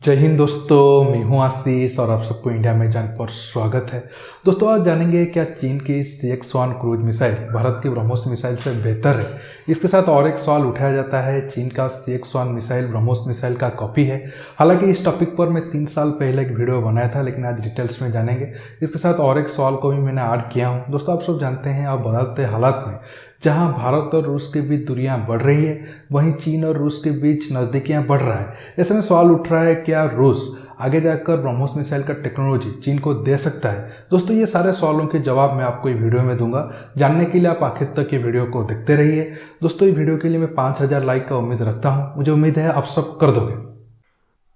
जय हिंद दोस्तों, मैं हूं आशीष और आप सबको इंडिया में जान पर स्वागत है। दोस्तों आज जानेंगे क्या चीन की CX-1 क्रूज मिसाइल भारत की ब्रह्मोस मिसाइल से बेहतर है। इसके साथ और एक सवाल उठाया जाता है, चीन का CX-1 मिसाइल ब्रह्मोस मिसाइल का कॉपी है। हालांकि इस टॉपिक पर मैं 3 साल पहले एक वीडियो बनाया था, लेकिन आज डिटेल्स में जानेंगे। इसके साथ और एक सवाल को भी मैंने ऐड किया हूँ। दोस्तों आप सब जानते हैं, अब बदलते हालात में जहां भारत और रूस के बीच दूरियां बढ़ रही है, वहीं चीन और रूस के बीच नज़दीकियां बढ़ रहा है। ऐसे में सवाल उठ रहा है, क्या रूस आगे जाकर ब्रह्मोस मिसाइल का टेक्नोलॉजी चीन को दे सकता है? दोस्तों ये सारे सवालों के जवाब मैं आपको ये वीडियो में दूंगा। जानने के लिए आप आखिर तक ये वीडियो को देखते रहिए। दोस्तों ये वीडियो के लिए मैं 5000 लाइक का उम्मीद रखता हूँ। मुझे उम्मीद है आप सब कर दोगे।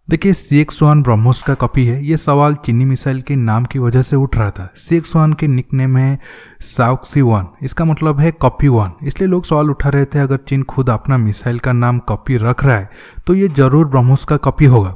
देखिए, CX-1 ब्रह्मोस का कॉपी है। ये सवाल चीनी मिसाइल के नाम की वजह से उठ रहा था। CX-1 के निकनेम है शाओक्सी-1, इसका मतलब है कॉपी 1। इसलिए लोग सवाल उठा रहे थे, अगर चीन खुद अपना मिसाइल का नाम कॉपी रख रहा है तो ये जरूर ब्रह्मोस का कॉपी होगा।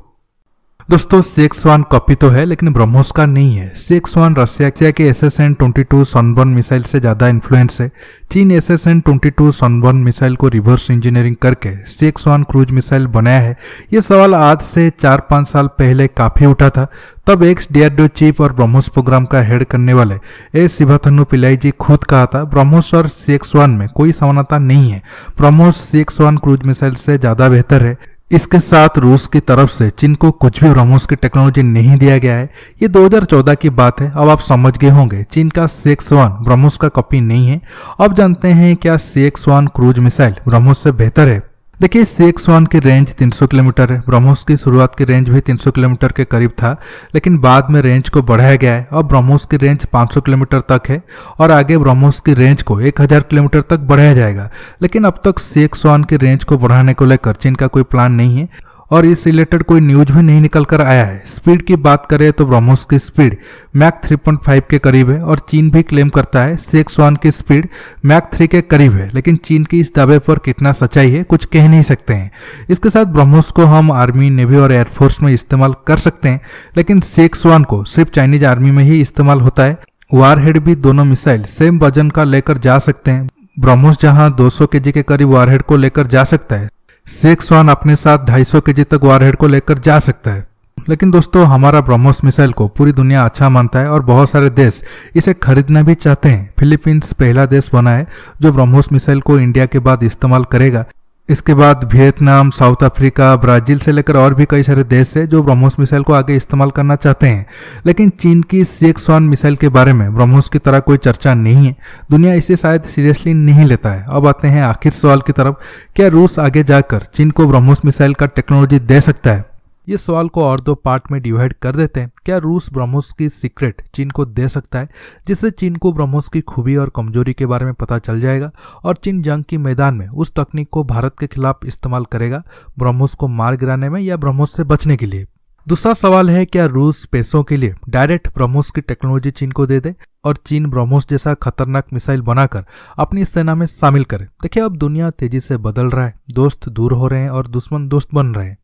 दोस्तों CX-1 कॉपी तो है, लेकिन ब्रह्मोस का नहीं है। CX-1 रशिया के SSN-22 सनबर्न मिसाइल से ज़्यादा इन्फ्लुएंस है। चीन SSN-22 सनबर्न मिसाइल को रिवर्स इंजीनियरिंग करके CX-1 क्रूज मिसाइल बनाया है। ये सवाल आज से 4-5 साल पहले काफ़ी उठा था। तब एक्स DRDO चीफ और ब्रह्मोस प्रोग्राम का हेड करने वाले सिवाथनु पिल्लाई जी खुद कहा था, ब्रह्मोस और CX-1 में कोई समानता नहीं है। ब्रह्मोस CX-1 क्रूज मिसाइल से ज़्यादा बेहतर है। इसके साथ रूस की तरफ से चीन को कुछ भी ब्रह्मोस की टेक्नोलॉजी नहीं दिया गया है। ये 2014 की बात है। अब आप समझ गए होंगे, चीन का CX-1 ब्रह्मोस का कॉपी नहीं है। अब जानते हैं क्या CX-1 क्रूज मिसाइल ब्रह्मोस से बेहतर है। देखिए, CX-1 की रेंज 300 किलोमीटर है। ब्रह्मोस की शुरुआत की रेंज भी 300 किलोमीटर के करीब था, लेकिन बाद में रेंज को बढ़ाया गया है। अब ब्रह्मोस की रेंज 500 किलोमीटर तक है और आगे ब्रह्मोस की रेंज को 1000 किलोमीटर तक बढ़ाया जाएगा। लेकिन अब तक CX-1 की रेंज को बढ़ाने को लेकर चीन का कोई प्लान नहीं है और इस रिलेटेड कोई न्यूज भी नहीं निकल कर आया है। स्पीड की बात करें तो ब्रह्मोस की स्पीड मैक 3.5 के करीब है और चीन भी क्लेम करता है CX-1 की स्पीड मैक 3 के करीब है। लेकिन चीन की इस दावे पर कितना सच्चाई है, कुछ कह नहीं सकते हैं। इसके साथ ब्रह्मोस को हम आर्मी, नेवी और एयरफोर्स में इस्तेमाल कर सकते हैं, लेकिन CX-1 को सिर्फ चाइनीज आर्मी में ही इस्तेमाल होता है। वारहेड भी दोनों मिसाइल सेम वजन का लेकर जा सकते हैं। ब्रह्मोस जहां 200 kg के करीब वारहेड को लेकर जा सकता है, CX-1 अपने साथ 250 kg तक वारहेड को लेकर जा सकता है। लेकिन दोस्तों, हमारा ब्रह्मोस मिसाइल को पूरी दुनिया अच्छा मानता है और बहुत सारे देश इसे खरीदना भी चाहते हैं। फिलीपींस पहला देश बना है जो ब्रह्मोस मिसाइल को इंडिया के बाद इस्तेमाल करेगा। इसके बाद वियतनाम, साउथ अफ्रीका, ब्राजील से लेकर और भी कई सारे देश है जो ब्रह्मोस मिसाइल को आगे इस्तेमाल करना चाहते हैं। लेकिन चीन की CX-1 मिसाइल के बारे में ब्रह्मोस की तरह कोई चर्चा नहीं है। दुनिया इसे शायद सीरियसली नहीं लेता है। अब आते हैं आखिर सवाल की तरफ, क्या रूस आगे जाकर चीन को ब्रह्मोस मिसाइल का टेक्नोलॉजी दे सकता है? ये सवाल को और 2 पार्ट में डिवाइड कर देते हैं। क्या रूस ब्रह्मोस की सीक्रेट चीन को दे सकता है, जिससे चीन को ब्रह्मोस की खूबी और कमजोरी के बारे में पता चल जाएगा और चीन जंग की मैदान में उस तकनीक को भारत के खिलाफ इस्तेमाल करेगा, ब्रह्मोस को मार गिराने में या ब्रह्मोस से बचने के लिए? दूसरा सवाल है, क्या रूस पैसों के लिए डायरेक्ट ब्रह्मोस की टेक्नोलॉजी चीन को दे दे और चीन ब्रह्मोस जैसा खतरनाक मिसाइल बनाकर अपनी सेना में शामिल करे? देखिए, अब दुनिया तेजी से बदल रहा है। दोस्त दूर हो रहे हैं और दुश्मन दोस्त बन रहे हैं।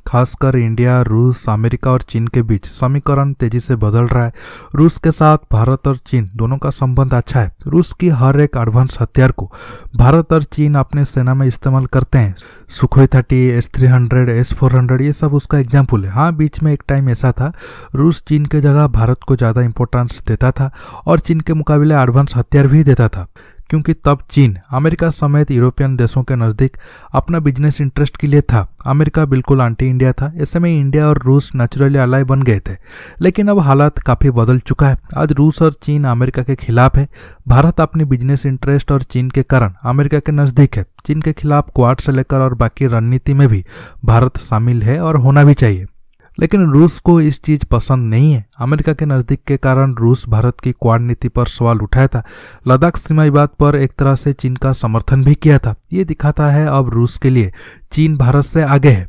खासकर इंडिया, रूस, अमेरिका और चीन के बीच समीकरण तेजी से बदल रहा है। रूस के साथ भारत और चीन दोनों का संबंध अच्छा है। रूस की हर एक एडवांस हथियार को भारत और चीन अपने सेना में इस्तेमाल करते हैं। सुखोई 30, S-300, S-400 ये सब उसका एग्जाम्पल है। हाँ, बीच में एक टाइम ऐसा था रूस चीन के जगह भारत को ज़्यादा इंपॉर्टेंस देता था और चीन के मुकाबले एडवांस हथियार भी देता था, क्योंकि तब चीन अमेरिका समेत यूरोपियन देशों के नज़दीक अपना बिजनेस इंटरेस्ट के लिए था। अमेरिका बिल्कुल एंटी इंडिया था। ऐसे में इंडिया और रूस नेचुरली अलाई बन गए थे। लेकिन अब हालात काफ़ी बदल चुका है। आज रूस और चीन अमेरिका के खिलाफ है। भारत अपनी बिजनेस इंटरेस्ट और चीन के कारण अमेरिका के नज़दीक है। चीन के खिलाफ क्वाड से लेकर और बाकी रणनीति में भी भारत शामिल है और होना भी चाहिए। लेकिन रूस को इस चीज पसंद नहीं है। अमेरिका के नज़दीक के कारण रूस भारत की क्वाड नीति पर सवाल उठाया था। लद्दाख सीमा विवाद पर एक तरह से चीन का समर्थन भी किया था। ये दिखाता है अब रूस के लिए चीन भारत से आगे है।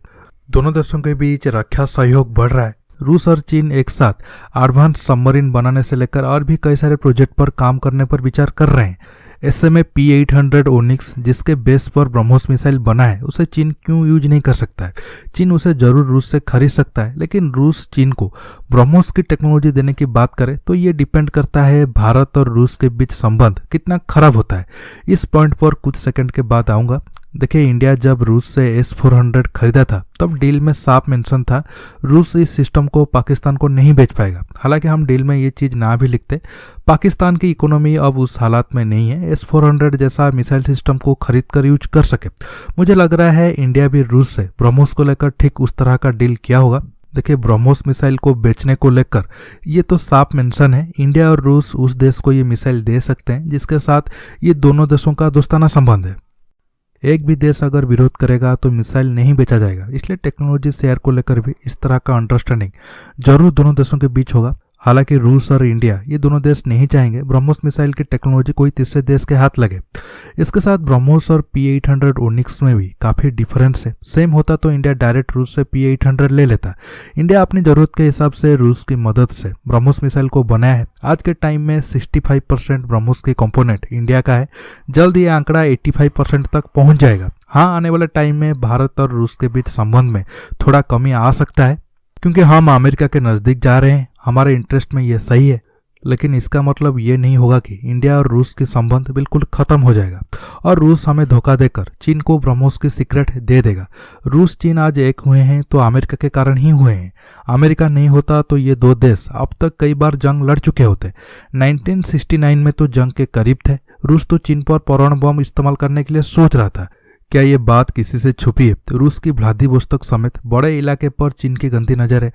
दोनों देशों के बीच रक्षा सहयोग बढ़ रहा है। रूस और चीन एक साथ एडवांस सबमरीन बनाने से लेकर और भी कई सारे प्रोजेक्ट पर काम करने पर विचार कर रहे हैं। ऐसे में P-800 ओनिक्स जिसके बेस पर ब्रह्मोस मिसाइल बना है, उसे चीन क्यों यूज नहीं कर सकता है? चीन उसे जरूर रूस से खरीद सकता है, लेकिन रूस चीन को ब्रह्मोस की टेक्नोलॉजी देने की बात करे तो ये डिपेंड करता है भारत और रूस के बीच संबंध कितना खराब होता है। इस पॉइंट पर कुछ सेकंड के बाद आऊंगा। देखिए, इंडिया जब रूस से S-400 खरीदा था तब डील में साफ मेंशन था रूस इस सिस्टम को पाकिस्तान को नहीं बेच पाएगा। हालांकि हम डील में ये चीज़ ना भी लिखते, पाकिस्तान की इकोनॉमी अब उस हालात में नहीं है S-400 जैसा मिसाइल सिस्टम को खरीद कर यूज कर सके। मुझे लग रहा है इंडिया भी रूस से ब्रह्मोस को लेकर ठीक उस तरह का डील किया होगा। देखिए, ब्रह्मोस मिसाइल को बेचने को लेकर ये तो साफ मेंशन है, इंडिया और रूस उस देश को ये मिसाइल दे सकते हैं जिसके साथ ये दोनों देशों का दोस्ताना संबंध है। एक भी देश अगर विरोध करेगा तो मिसाइल नहीं बेचा जाएगा। इसलिए टेक्नोलॉजी शेयर को लेकर भी इस तरह का अंडरस्टैंडिंग जरूर दोनों देशों के बीच होगा। हालांकि रूस और इंडिया ये दोनों देश नहीं चाहेंगे ब्रह्मोस मिसाइल की टेक्नोलॉजी कोई तीसरे देश के हाथ लगे। इसके साथ ब्रह्मोस और P-800 ओनिक्स में भी काफ़ी डिफरेंस है। सेम होता तो इंडिया डायरेक्ट रूस से P-800 ले लेता। इंडिया अपनी ज़रूरत के हिसाब से रूस की मदद से ब्रह्मोस मिसाइल को बनाया है। आज के टाइम में 65% ब्रह्मोस की कंपोनेंट इंडिया का है। जल्द ये आंकड़ा 85% तक पहुंच जाएगा। हाँ, आने वाले टाइम में भारत और रूस के बीच संबंध में थोड़ा कमी आ सकता है क्योंकि हम अमेरिका के नज़दीक जा रहे हैं। हमारे इंटरेस्ट में ये सही है, लेकिन इसका मतलब ये नहीं होगा कि इंडिया और रूस के संबंध बिल्कुल खत्म हो जाएगा और रूस हमें धोखा देकर चीन को ब्रह्मोस की सीक्रेट दे देगा। रूस चीन आज एक हुए हैं तो अमेरिका के कारण ही हुए हैं। अमेरिका नहीं होता तो ये दो देश अब तक कई बार जंग लड़ चुके होते। 1969 में तो जंग के करीब थे। रूस तो चीन पर परमाणु बम इस्तेमाल करने के लिए सोच रहा था। क्या ये बात किसी से छुपी है? रूस की व्लादिवोस्तोक समेत बड़े इलाके पर चीन की गंदी नजर है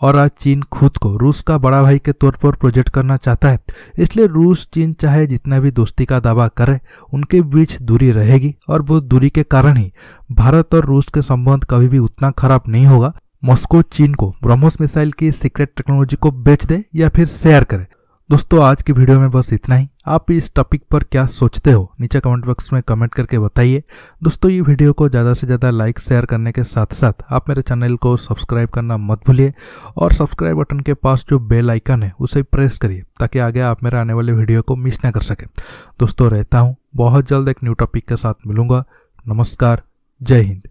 और आज चीन खुद को रूस का बड़ा भाई के तौर पर प्रोजेक्ट करना चाहता है। इसलिए रूस चीन चाहे जितना भी दोस्ती का दावा करे, उनके बीच दूरी रहेगी और वो दूरी के कारण ही भारत और रूस के संबंध कभी भी उतना खराब नहीं होगा। मॉस्को चीन को ब्रह्मोस मिसाइल की सीक्रेट टेक्नोलॉजी को बेच दे या फिर शेयर करे। दोस्तों, आज की वीडियो में बस इतना ही। आप इस टॉपिक पर क्या सोचते हो नीचे कमेंट बॉक्स में कमेंट करके बताइए। दोस्तों, ये वीडियो को ज़्यादा से ज़्यादा लाइक शेयर करने के साथ साथ आप मेरे चैनल को सब्सक्राइब करना मत भूलिए और सब्सक्राइब बटन के पास जो बेल आइकन है उसे प्रेस करिए ताकि आगे आप मेरे आने वाले वीडियो को मिस ना कर सकें। दोस्तों, रहता हूँ बहुत जल्द एक न्यू टॉपिक के साथ मिलूंगा। नमस्कार, जय हिंद।